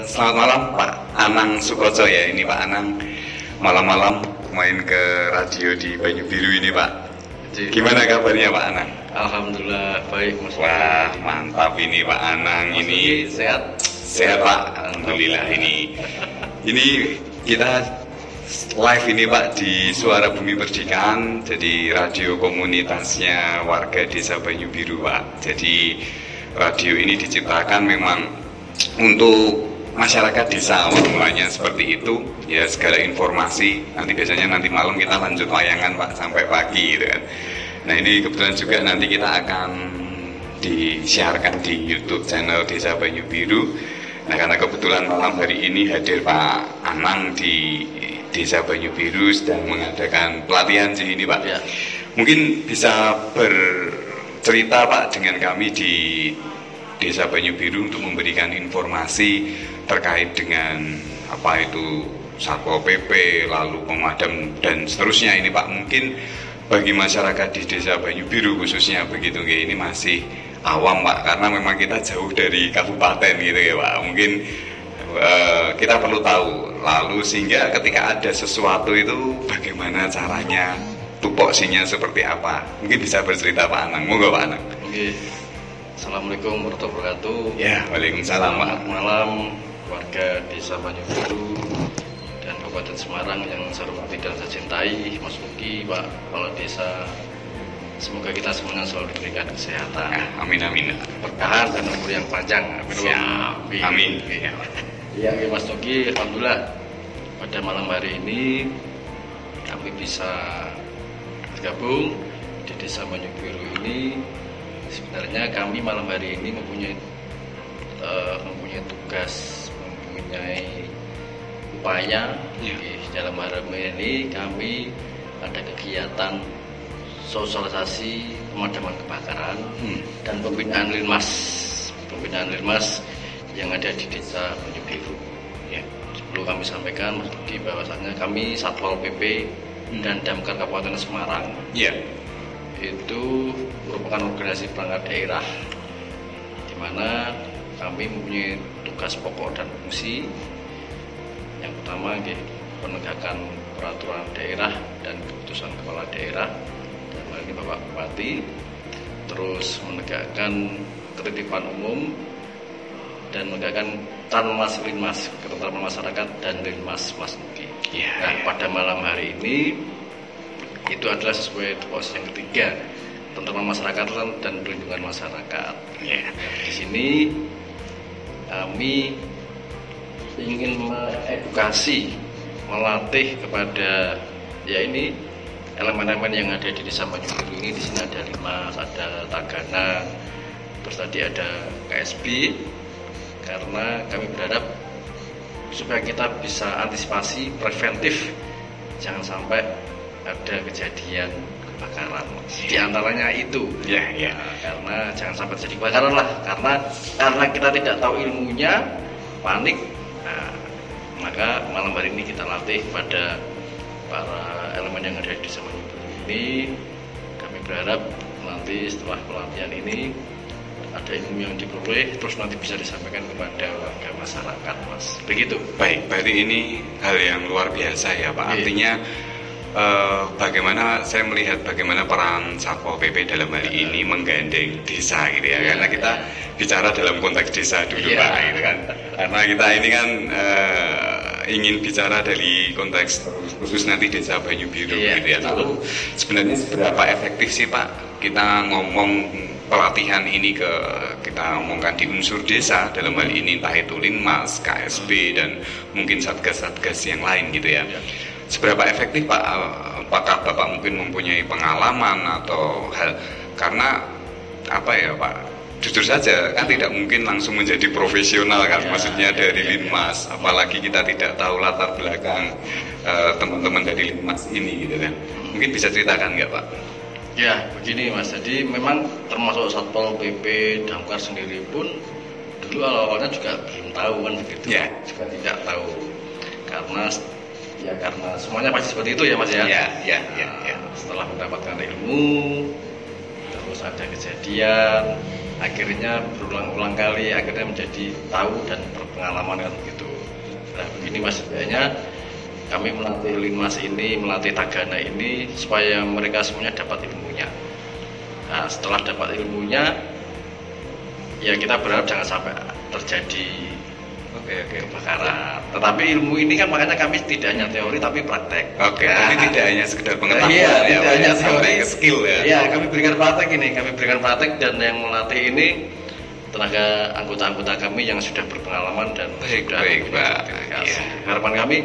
Selamat malam Pak Anang Sukoco ya. Ini Pak Anang malam-malam main ke radio di Banyu Biru ini Pak. Gimana kabarnya Pak Anang? Alhamdulillah baik Mas. Wah mantap ini Pak Anang. Mas Ini sehat? Sehat Pak. Alhamdulillah ini kita live ini Pak di Suara Bumi Perdikan. Jadi radio komunitasnya warga Desa Banyu Biru Pak. Jadi radio ini diciptakan memang untuk masyarakat desa, mulanya seperti itu ya. Segala informasi nanti malam kita lanjut layangan Pak sampai pagi gitu kan. Nah ini kebetulan juga nanti kita akan disiarkan di YouTube channel Desa Banyu Biru. Nah karena kebetulan malam hari ini hadir Pak Anang di Desa Banyu Biru sedang mengadakan pelatihan di sini Pak ya. Mungkin bisa bercerita Pak dengan kami di Desa Banyu Biru untuk memberikan informasi terkait dengan apa itu Satpol PP, lalu pemadam dan seterusnya ini Pak. Mungkin bagi masyarakat di Desa Banyu Biru khususnya begitu ini masih awam Pak, karena memang kita jauh dari kabupaten gitu ya Pak. Mungkin kita perlu tahu, lalu sehingga ketika ada sesuatu itu bagaimana caranya, tupoksinya seperti apa. Mungkin bisa bercerita Pak Anang, monggo Pak Anang. Assalamualaikum warahmatullahi wabarakatuh. Ya, waalaikumsalam. Selamat malam warga Desa Banyu Biru dan Kabupaten Semarang yang saya hormati dan saya cintai, Mas Uki, Pak Kepala Desa. Semoga kita semuanya selalu diberikan kesehatan. Amin amin. Berkahan dan umur yang panjang. Amin. Ya, Mas Uki, alhamdulillah pada malam hari ini kami bisa bergabung di Desa Banyu Biru ini. Sebenarnya kami malam hari ini mempunyai tugas, mempunyai upaya di dalam hari ini kami ada kegiatan sosialisasi pemadaman kebakaran dan pembinaan linmas yang ada di Desa Banyu Biru. Ya, perlu kami sampaikan Mas Budi bahwasannya kami Satpol PP dan Damkar Kabupaten Semarang. Ya. Itu merupakan organisasi perangkat daerah di mana kami mempunyai tugas pokok dan fungsi. Yang pertama penegakan peraturan daerah dan keputusan kepala daerah, dan hal ini Bapak Bupati, terus menegakkan ketertiban umum dan menegakkan tanmas linmas, ketentraman masyarakat dan linmas Mas Nuki. Pada malam hari ini itu adalah sesuai tupoksi yang ketiga, tentang masyarakat dan perlindungan masyarakat. Di sini kami ingin mengedukasi, melatih kepada elemen-elemen yang ada di Desa Banyu Biru ini. Di sini ada Limas, ada Tagana, terus tadi ada KSB, karena kami berharap supaya kita bisa antisipasi preventif, jangan sampai ada kejadian kebakaran. Di antaranya itu karena jangan sampai terjadi kebakaran lah, karena kita tidak tahu ilmunya, panik. Maka malam hari ini kita latih pada para elemen yang ada di Desa Banyu Biru ini. Kami berharap nanti setelah pelatihan ini ada ilmu yang diperoleh, terus nanti bisa disampaikan kepada warga masyarakat Mas. Begitu. Baik, berarti ini hal yang luar biasa ya Pak. Artinya bagaimana saya melihat bagaimana peran Satpol PP dalam hal ini menggandeng desa gitu ya, karena kita bicara dalam konteks desa dulu Pak gitu kan, karena kita ini kan ingin bicara dari konteks khusus nanti Desa Banyu Biru gitu ya. Lalu sebenarnya seberapa efektif sih Pak kita ngomong pelatihan ini kita omongkan di unsur desa, dalam hal ini entah itu Linmas, KSB dan mungkin satgas-satgas yang lain gitu ya. Seberapa efektif Pak? Apakah Bapak mungkin mempunyai pengalaman atau hal, karena apa ya Pak, jujur saja kan tidak mungkin langsung menjadi profesional kan, maksudnya dari Linmas, apalagi kita tidak tahu latar belakang teman-teman dari Linmas ini gitu kan. Mungkin bisa ceritakan nggak Pak? Ya begini Mas, jadi memang termasuk Satpol PP, Damkar sendiri pun dulu awal-awalnya juga belum tahu kan begitu, juga tidak tahu, karena semuanya pasti seperti itu ya Mas ya. Setelah mendapatkan ilmu, terus ada kejadian, akhirnya berulang-ulang kali akhirnya menjadi tahu dan berpengalaman kan begitu. Nah begini Mas, sebenarnya kami melatih Linmas ini, melatih Tagana ini supaya mereka semuanya dapat ilmunya. Nah setelah dapat ilmunya, ya kita berharap jangan sampai terjadi kebakaran. Tetapi ilmu ini kan makanya kami tidak hanya teori tapi praktek. Jadi tidak hanya sekedar pengetahuan, iya, tidak hanya teori, skill ya. Iya, kami berikan praktek ini, dan yang melatih ini tenaga anggota-anggota kami yang sudah berpengalaman dan sudah sertifikasi. Harapan kami,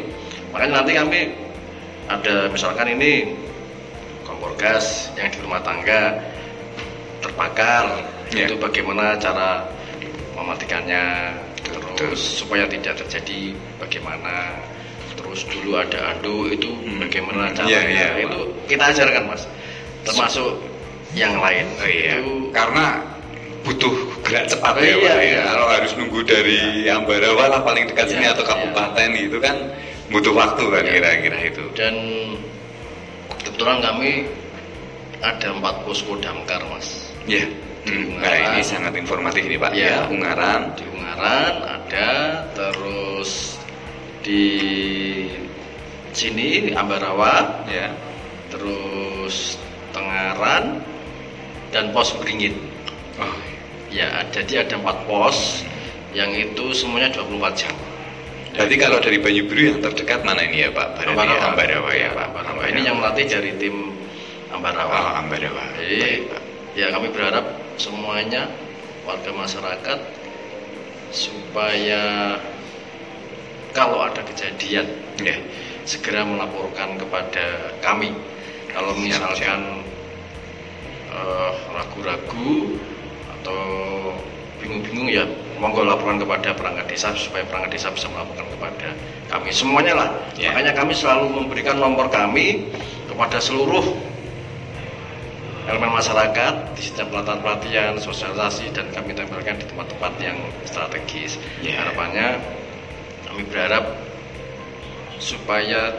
makanya nanti kami ada misalkan ini kompor gas yang di rumah tangga terbakar, itu bagaimana cara mematikannya, terus supaya tidak terjadi bagaimana, terus dulu ada anduk itu bagaimana caranya, itu kita ajarkan Mas, termasuk yang lain. Itu karena butuh gerak cepat ya Pak ya. Kalau harus nunggu dari Ambarawa lah paling dekat sini atau kabupaten itu kan butuh waktu kan kira-kira itu. Dan kebetulan kami ada 4 posko damkar Mas. Iya. Nah ini sangat informatif ini Pak. Ya, Ungaran. Di Ungaran ada, terus di sini Ambarawa, ya. Terus Tengaran dan pos Beringin. Ya, jadi ada 4 pos yang itu semuanya 24 jam. Jadi kalau dari Banyubiru yang terdekat mana ini ya Pak? Ambarawa ya Pak. Ambarawa. Ini yang melatih dari tim Ambarawa. Ambarawa. Jadi, ya kami berharap semuanya warga masyarakat supaya kalau ada kejadian segera melaporkan kepada kami. Kalau misalkan ragu-ragu atau bingung-bingung ya monggo laporan kepada perangkat desa supaya perangkat desa bisa melaporkan kepada kami semuanya lah. Makanya kami selalu memberikan nomor kami kepada seluruh elemen masyarakat di setiap pelatihan, sosialisasi, dan kami tempelkan di tempat-tempat yang strategis. Harapannya kami berharap supaya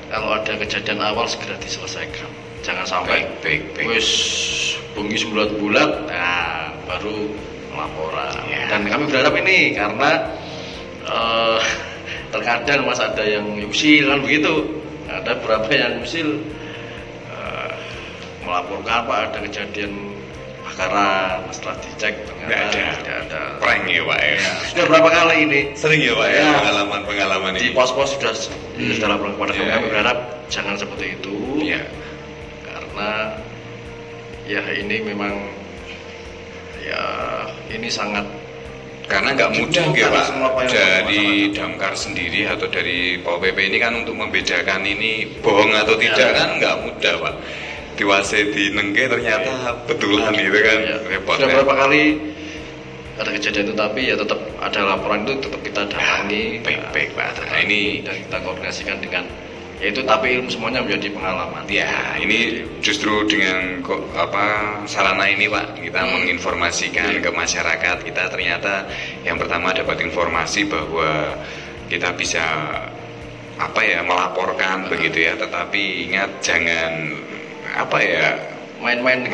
kalau ada kejadian awal segera diselesaikan. Jangan sampai wis bunyi bulat-bulat, nah baru laporan. Dan kami berharap ini karena terkadang Mas ada yang usil kan begitu, ada beberapa yang usil melaporkan Pak ada kejadian bakaran, setelah dicek ternyata tidak ada. Prank ya Pak ya. Sudah berapa kali ini? Sering ya Pak ya pengalaman ini. Di pos-pos sudah laporan kepada kami. Kami berharap jangan seperti itu. Karena ya ini memang ini sangat karena nggak mudah ya Pak dari damkar sendiri atau dari Pol PP ini kan untuk membedakan ini bohong atau tidak kan nggak mudah Pak. Diwase di nengke ternyata betulan gitu kan repot. Sudah berapa kali ada kejadian itu tapi ya tetap ada laporan itu tetap kita datangi. Baik Pak. Nah ini dan kita koordinasikan dengan yaitu tapi ilmu semuanya menjadi pengalaman. Ya ini justru dengan sarana ini Pak kita menginformasikan ke masyarakat kita ternyata yang pertama dapat informasi bahwa kita bisa melaporkan begitu ya, tetapi ingat jangan main-main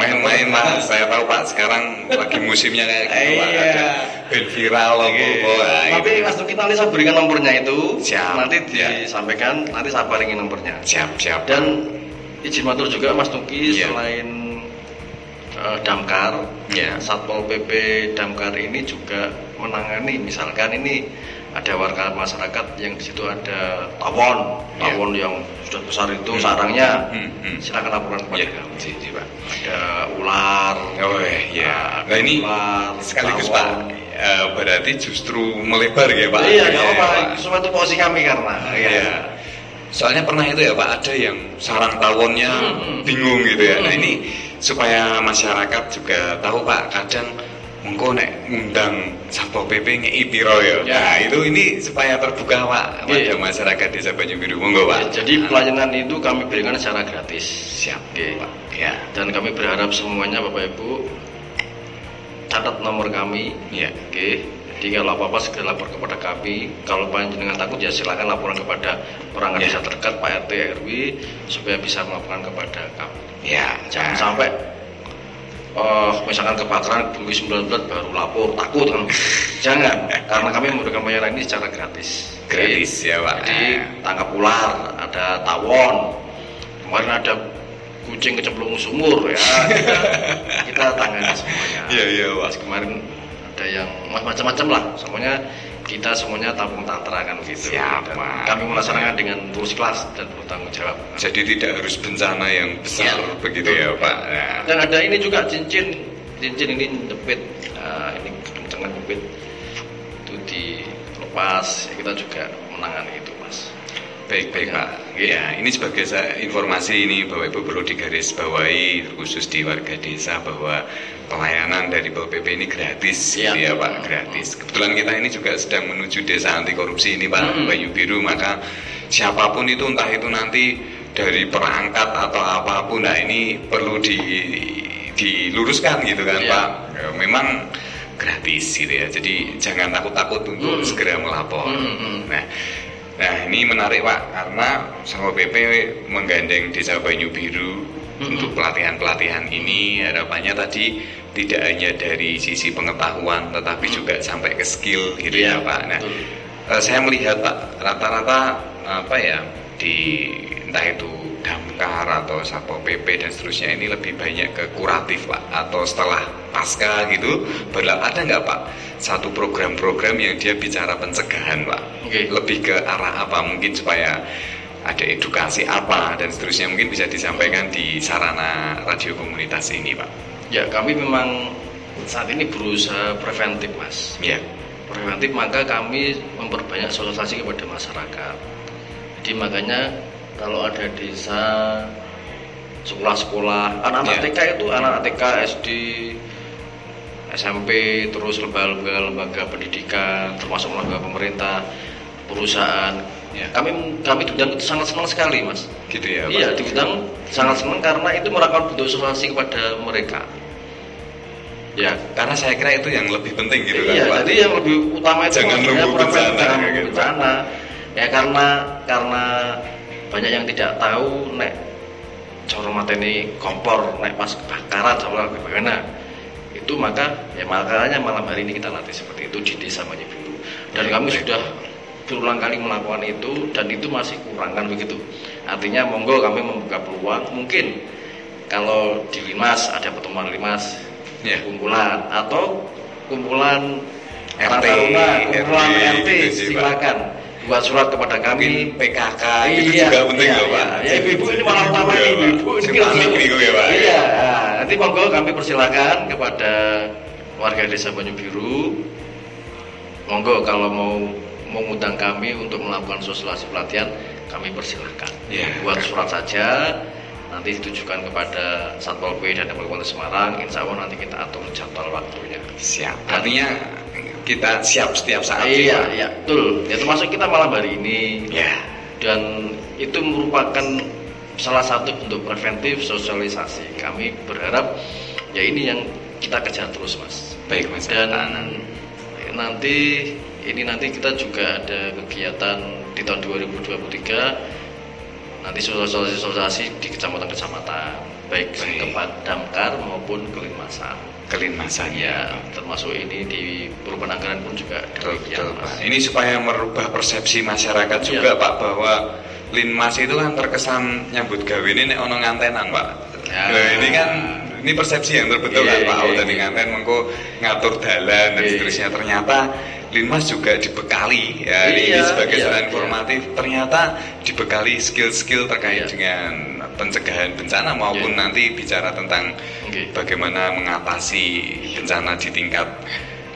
Mas. Saya tahu Pak sekarang lagi musimnya kayak gitu Pak, ada band viral tapi Mas Tuki nanti saya berikan nomornya itu. Siap. Nanti disampaikan, nanti saya paringin nomornya. Siap. Dan izin matur juga Mas Tuki selain damkar, Satpol PP damkar ini juga menangani misalkan ini ada warga masyarakat yang di situ ada tawon yang sudah besar itu sarangnya, silakan laporan kepada kami. Ada ular. Nah ini ular, sekaligus Pak, berarti justru melebar ya Pak. Iya, nggak apa-apa. Suatu posisi kami karena. Soalnya pernah itu ya Pak, ada yang sarang tawonnya bingung gitu ya. Nah ini supaya masyarakat juga tahu Pak, kadang engko nek ngundang Satpol PP ngei piro ya. Nah, ini supaya terbuka Pak pada masyarakat Desa Banyubiru. Monggo Pak. Jadi pelayanan itu kami berikan secara gratis. Siap, Pak. Dan kami berharap semuanya Bapak Ibu catat nomor kami. Jadi kalau apa-apa segera lapor kepada kami. Kalau panjenengan takut ya silakan laporan kepada perangkat desa terdekat Pak RT RW supaya bisa melaporkan kepada kami. Jangan sampai misalkan kebakaran Bumi 19 baru lapor, takut kan. Jangan, karena kami memberikan pelayanan ini secara gratis. Gratis ya Pak. Jadi tangkap ular, ada tawon, kemarin ada kucing kecemplung sumur ya, kita tangani semuanya. Iya Pak. Kemarin ada yang macam-macam lah, semuanya kita semuanya tampung tantra kan gitu. Siap, Dan kami melaksanakan dengan tulus ikhlas dan bertanggung jawab. Jadi tidak harus bencana yang besar begitu ya Pak. Nah. Dan ada ini juga cincin ini jepit, ini kencengan jepit itu dilepas, ya kita juga menangani itu Mas. Baik Pak. Ya, ini sebagai informasi ini Bapak Ibu perlu digarisbawahi khusus di warga desa bahwa pelayanan dari Pol PP ini gratis gitu ya Pak, gratis. Kebetulan kita ini juga sedang menuju desa anti korupsi ini Pak, Banyu Biru, maka siapapun itu entah itu nanti dari perangkat atau apapun, nah ini perlu diluruskan gitu kan Pak. Memang gratis gitu ya. Jadi jangan takut-takut untuk segera melapor. Nah ini menarik Pak, karena Satpol PP menggandeng Desa Banyu Biru untuk pelatihan-pelatihan ini. Harapannya tadi tidak hanya dari sisi pengetahuan, tetapi juga sampai ke skill gitu ya Pak. Nah saya melihat Pak, rata-rata apa ya, di entah itu Damkar atau Satpol PP dan seterusnya ini lebih banyak ke kuratif Pak, atau setelah pasca gitu, ada nggak Pak satu program-program yang dia bicara pencegahan Pak, lebih ke arah apa mungkin supaya ada edukasi apa dan seterusnya, mungkin bisa disampaikan di sarana radio komunitas ini Pak. Ya kami memang saat ini berusaha preventif Mas. Ya. Preventif, maka kami memperbanyak sosialisasi kepada masyarakat. Jadi makanya kalau ada desa, sekolah-sekolah, anak-anak TK itu anak-anak TK, SD, SMP, terus lembaga pendidikan, termasuk lembaga pemerintah, perusahaan. Kami diundang itu sangat senang sekali Mas. Gitu ya Pak? Iya, diundang sangat senang karena itu merupakan bentuk sosialisasi kepada mereka. Ya, karena saya kira itu yang lebih penting gitu kan Pak. Iya, jadi yang lebih utama itu jangan nunggu bencana. Ya karena banyak yang tidak tahu nek cara mateni kompor nek pas kebakaran sama bagaimana. Itu makanya malam hari ini kita latih seperti itu di Desa Banyu Biru. Dan kami sudah berulang kali melakukan itu dan itu masih kurang kan begitu. Artinya monggo kami membuka peluang, mungkin kalau di Linmas ada pertemuan Linmas, kumpulan atau kumpulan RT, kumpulan RT silakan buat surat kepada kami. PKK itu juga penting loh Pak. Ya ibu ini malah utama ibu ini ya Pak. Iya, nanti monggo kami persilakan kepada warga Desa Banyu Biru. Monggo kalau mau mengundang kami untuk melakukan sosialisasi pelatihan, kami persilahkan. Buat surat saja, nanti ditujukan kepada Satpol PP dan Polres Semarang. Insya Allah nanti kita atur jadwal waktunya. Siap. Artinya kita siap setiap saat. Iya, betul. Ya termasuk kita malam hari ini. Dan itu merupakan salah satu bentuk preventif sosialisasi. Kami berharap ya ini yang kita kejar terus Mas. Baik Mas. Dan nanti kita juga ada kegiatan di tahun 2023 nanti sosialisasi di kecamatan-kecamatan baik tempat Damkar maupun Kelinmasan ya, termasuk ini di perubahan anggaran pun juga betul, Pak. Ini supaya merubah persepsi masyarakat juga Pak, bahwa Linmas itu kan terkesan nyambut gawe ini ono ngantenan Pak. Ini persepsi yang terbentuk kan Pak, dari nganten mengko ngatur dalan dan seterusnya. Ternyata Linmas juga dibekali ini sebagai sarana informatif, ternyata dibekali skill-skill terkait dengan pencegahan bencana maupun nanti bicara tentang bagaimana mengatasi bencana di tingkat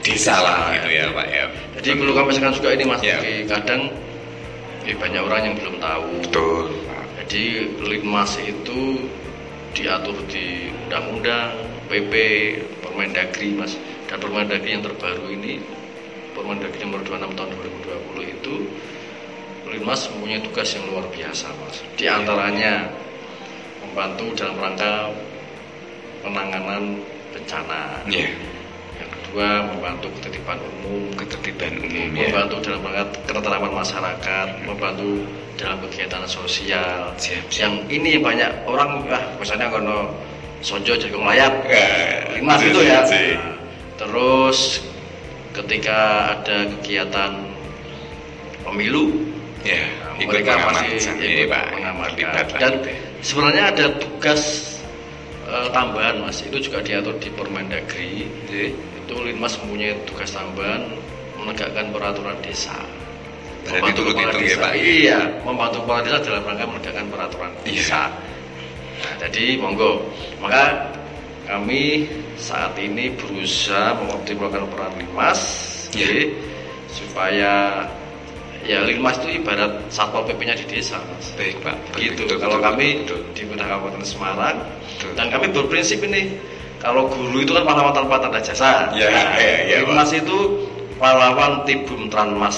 desa lah gitu ya Pak ya. Jadi perlu kami sampaikan juga ini Mas, kadang banyak orang yang belum tahu. Betul. Jadi Linmas itu diatur di Undang-Undang, PP, Permendagri Mas. Dan Permendagri yang terbaru ini, Permendagri nomor 26 tahun 2020 itu, Linmas mempunyai tugas yang luar biasa Mas. Di antaranya membantu dalam rangka penanganan bencana. Yang kedua, membantu ketertiban umum, membantu dalam rangka ketentraman masyarakat, membantu dalam kegiatan sosial. Yang ini banyak orang misalnya kalau Sonjo Jagung Layap, Linmas itu ya. Terus ketika ada kegiatan pemilu, ya, mereka pasti ikut mengamankan. Dan sebenarnya ada tugas tambahan Mas, itu juga diatur di Permendagri. Itu Linmas mempunyai tugas tambahan menegakkan peraturan desa. Membantu kepala desa. Ya, Pak. Iya, membantu kepala desa dalam rangka menegakkan peraturan desa. Nah, jadi monggo. Maka kami saat ini berusaha mengoptimalkan peran Linmas, supaya ya Linmas itu ibarat satpol PP-nya di desa, Mas. Baik, Pak. Begitu. Kalau kami di Kota Kabupaten Semarang, dan kami berprinsip ini, kalau guru itu kan pahlawan tanpa tanda jasa. Linmas itu pahlawan Tibum Tranmas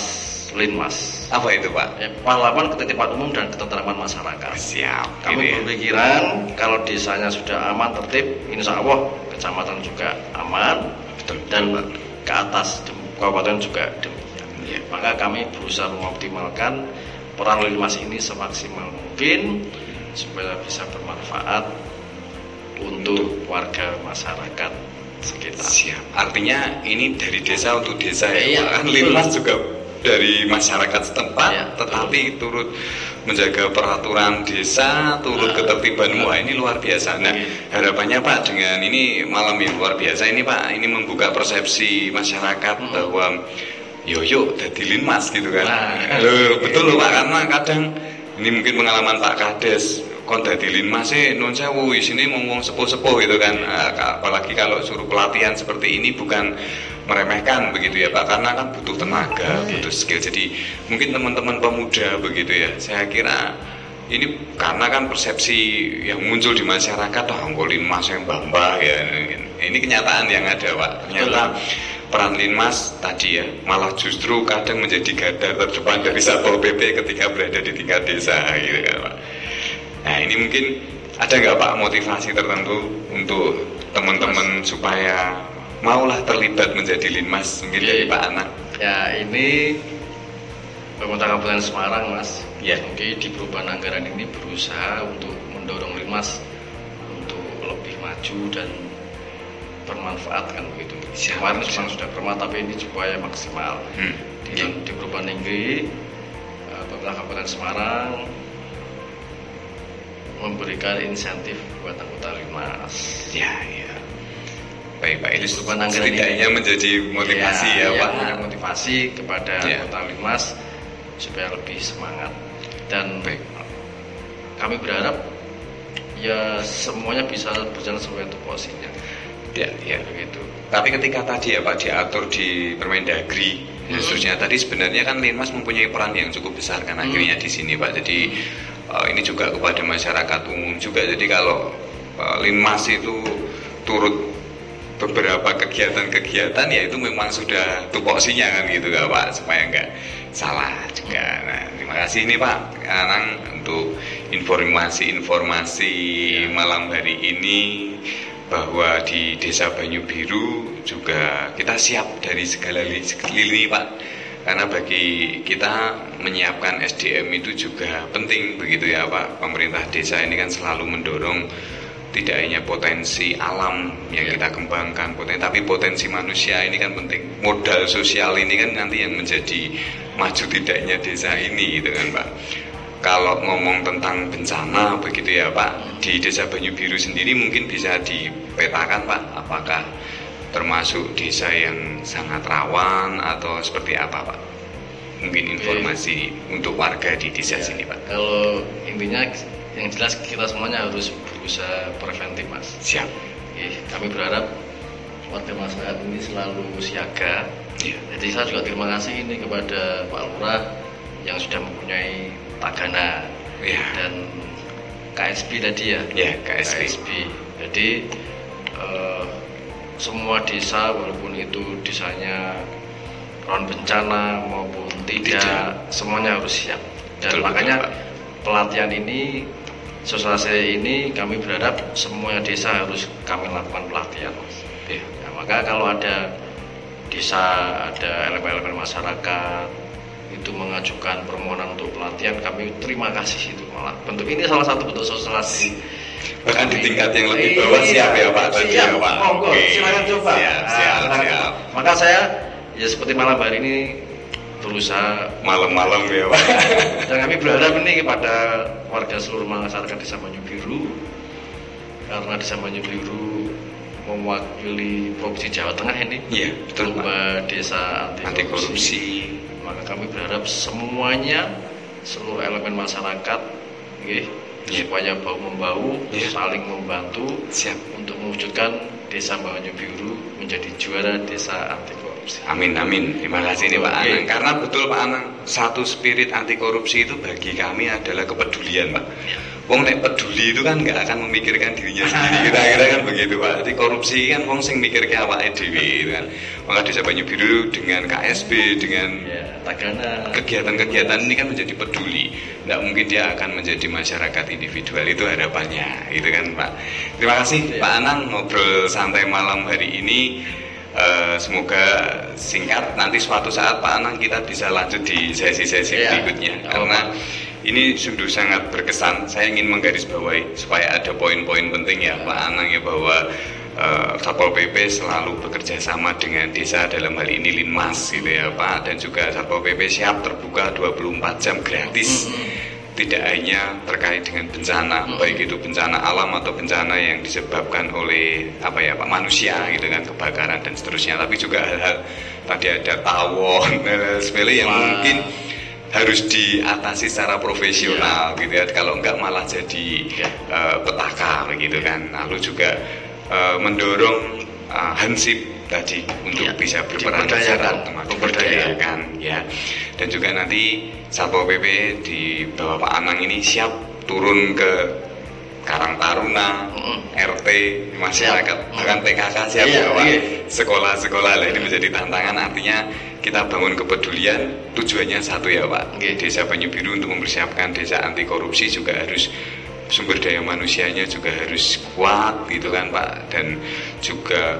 Linmas. Apa itu, Pak? Pahlawan ketitipan umum dan ketentraman masyarakat. Siap. Kami berpikiran kalau desanya sudah aman, tertib, insya Allah kecamatan juga aman. Betul. Dan ke atas kabupaten juga demikian. Maka kami berusaha mengoptimalkan peran Linmas ini semaksimal mungkin supaya bisa bermanfaat untuk warga masyarakat sekitar. Siap. Artinya ini dari desa untuk desa ya. Iya, Linmas juga dari masyarakat setempat, tetapi turut menjaga peraturan desa, turut ketertiban. Wah, ini luar biasa. Nah, harapannya Pak dengan ini malam yang luar biasa ini Pak, ini membuka persepsi masyarakat bahwa yuk jadi Linmas gitu kan. Betul loh Pak, karena kadang ini mungkin pengalaman Pak Kades, kon dadi Linmas nun sewu isine ngomong sepuh-sepuh gitu kan. Apalagi kalau suruh pelatihan seperti ini bukan meremehkan begitu ya Pak, karena kan butuh tenaga, butuh skill. Jadi mungkin teman-teman pemuda begitu ya, saya kira ini karena kan persepsi yang muncul di masyarakat, Linmas yang mbah ya. Ini kenyataan yang ada Pak. Ternyata peran Linmas tadi ya, malah justru kadang menjadi garda terdepan dari Satpol PP ketika berada di tingkat desa gitu kan Pak. Nah ini mungkin ada nggak Pak motivasi tertentu untuk teman-teman supaya maulah terlibat menjadi Linmas mungkin dari Pak Anak? Ya ini Pemerintah Kabupaten Semarang Mas. Ya. Oke, di perubahan anggaran ini berusaha untuk mendorong Linmas untuk lebih maju dan bermanfaat kan begitu. Kemarin memang sudah bermanfaat tapi ini supaya maksimal. Di perubahan ini Pemerintah Kabupaten Semarang memberikan insentif buat anggota Linmas. Ya. Baik Pak, itu setidaknya menjadi motivasi ya Pak. Motivasi kepada anggota Linmas supaya lebih semangat. Dan kami berharap ya semuanya bisa berjalan sesuai tupoksinya. Ya begitu. Tapi ketika tadi ya Pak diatur di Permendagri, khususnya tadi sebenarnya kan Linmas mempunyai peran yang cukup besar kan akhirnya di sini Pak. Jadi ini juga kepada masyarakat umum juga. Jadi kalau Linmas itu turut beberapa kegiatan-kegiatan ya itu memang sudah tupoksinya kan gitu gak Pak, supaya nggak salah juga. Nah terima kasih ini Pak Anang untuk informasi malam hari ini bahwa di Desa Banyu Biru juga kita siap dari segala lini Pak, karena bagi kita menyiapkan SDM itu juga penting begitu ya Pak. Pemerintah desa ini kan selalu mendorong tidak hanya potensi alam yang kita kembangkan, tapi potensi manusia ini kan penting. Modal sosial ini kan nanti yang menjadi maju tidaknya desa ini gitu kan Pak. Kalau ngomong tentang bencana begitu ya Pak, di Desa Banyu Biru sendiri mungkin bisa dipetakan Pak, apakah termasuk desa yang sangat rawan atau seperti apa Pak? Mungkin informasi untuk warga di desa sini Pak. Kalau intinya yang jelas kita semuanya harus berusaha preventif Mas. Siap. Kami berharap warga masyarakat ini selalu siaga. Jadi saya juga terima kasih ini kepada Pak Lurah yang sudah mempunyai Tagana dan KSB tadi ya. KSB. Jadi semua desa walaupun itu desanya rawan bencana maupun tidak, semuanya harus siap. Dan makanya pelatihan ini, sosialisasi ini kami berharap semua desa harus kami lakukan pelatihan Mas. Maka kalau ada desa, ada elemen-elemen masyarakat itu mengajukan permohonan untuk pelatihan, kami terima kasih itu malah. Bentuk ini salah satu bentuk sosialisasi Bahkan di tingkat yang lebih bawah siap ya Pak tadi ya Pak. Monggo, silakan coba. Siap. Maka saya ya seperti malam hari ini berusaha Malam-malam ya Pak. dan kami berharap ini kepada warga seluruh masyarakat Desa Banyu Biru, karena Desa Banyu Biru mewakili Provinsi Jawa Tengah ini. Iya, betul Pak. Lomba Desa Anti Korupsi. Maka kami berharap semuanya, seluruh elemen masyarakat, supaya bau membau, saling membantu untuk mewujudkan Desa Banyu Biru menjadi juara Desa Anti Korupsi. Amin. Terima kasih nih Pak Anang. Karena betul Pak Anang, satu spirit anti korupsi itu bagi kami adalah kepedulian Pak. Wong nek peduli itu kan nggak akan memikirkan dirinya sendiri, kira-kira kan begitu Pak. Jadi korupsi kan wong sing mikirke awake dhewe gitu kan. Maka Desa Banyu Biru dengan KSB, dengan Tagana, kegiatan-kegiatan ini kan menjadi peduli. Nggak mungkin dia akan menjadi masyarakat individual, itu harapannya, gitu kan Pak. Terima kasih Pak Anang ngobrol santai malam hari ini. Semoga singkat, nanti suatu saat Pak Anang kita bisa lanjut di sesi-sesi berikutnya, karena ini sungguh sangat berkesan. Saya ingin menggarisbawahi supaya ada poin-poin penting ya Pak Anang ya, bahwa Satpol PP selalu bekerja sama dengan desa, dalam hal ini Linmas gitu ya Pak, dan juga Satpol PP siap terbuka 24 jam gratis. Tidak hanya terkait dengan bencana, baik itu bencana alam atau bencana yang disebabkan oleh Pak manusia gitu kan, kebakaran dan seterusnya, tapi juga hal-hal tadi ada tawon sepele yang mungkin harus diatasi secara profesional gitu ya, kalau enggak malah jadi petaka gitu kan. Lalu juga mendorong hansip tadi untuk bisa berperan secara memberdayakan ya. Dan juga nanti Satpol PP di bawah Pak Anang ini siap turun ke Karang Taruna, RT, masyarakat, bahkan PKK siap bawa sekolah-sekolah lah. Ini menjadi tantangan, artinya kita bangun kepedulian, tujuannya satu ya Pak. Desa Banyu Biru untuk mempersiapkan desa anti korupsi juga harus sumber daya manusianya juga harus kuat gitu kan Pak, dan juga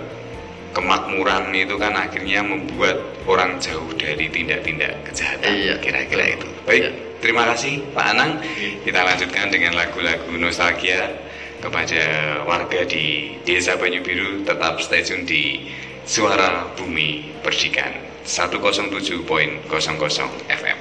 kemakmuran itu kan akhirnya membuat orang jauh dari tindak-tindak kejahatan, kira-kira itu. Baik, terima kasih Pak Anang. Kita lanjutkan dengan lagu-lagu nostalgia kepada warga di Desa Banyu Biru. Tetap stay tune di Suara Bumi Percikan 107.00 FM.